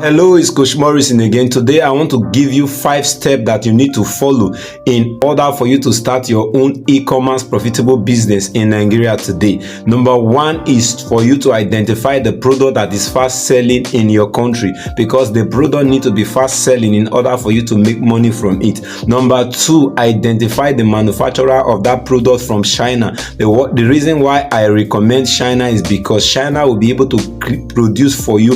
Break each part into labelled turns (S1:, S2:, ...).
S1: Hello, it's Coach Morrison again. Today I want to give you 5 steps that you need to follow in order for you to start your own e-commerce profitable business in Nigeria today. Number 1 is for you to identify the product that is fast selling in your country, because the product need to be fast selling in order for you to make money from it. Number 2, identify the manufacturer of that product from China. The reason why I recommend China is because China will be able to produce for you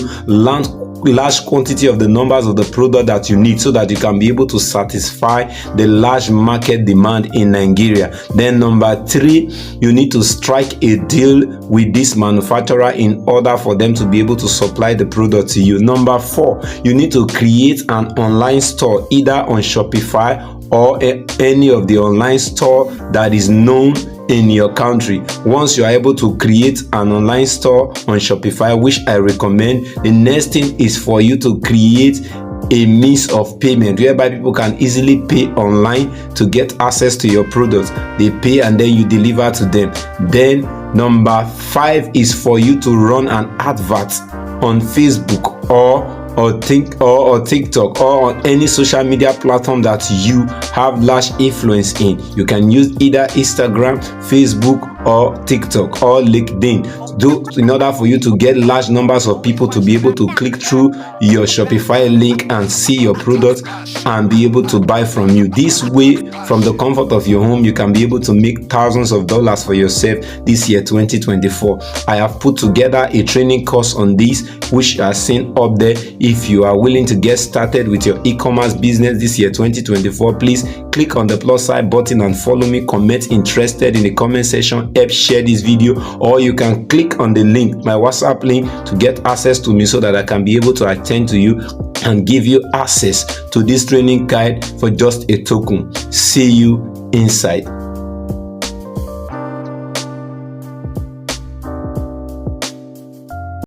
S1: large quantity of the numbers of the product that you need, so that you can be able to satisfy the large market demand in Nigeria. Then number 3, you need to strike a deal with this manufacturer in order for them to be able to supply the product to you. Number 4, you need to create an online store, either on Shopify or any of the online store that is known in your country. Once you are able to create an online store on Shopify, which I recommend, the next thing is for you to create a means of payment whereby people can easily pay online to get access to your products. They pay and then you deliver to them. Then number 5 is for you to run an advert on Facebook or TikTok or on any social media platform that you have large influence in. You can use either Instagram, Facebook, or TikTok or LinkedIn in order for you to get large numbers of people to be able to click through your Shopify link and see your product and be able to buy from you. This way, from the comfort of your home, you can be able to make thousands of dollars for yourself this year 2024. I have put together a training course on this, which you are seeing up there. If you are willing to get started with your e-commerce business this year 2024, please click on the plus side button and follow me. Comment interested in the comment section, help share this video, or you can click on the link, my WhatsApp link, to get access to me so that I can be able to attend to you and give you access to this training guide for just a token. See you inside.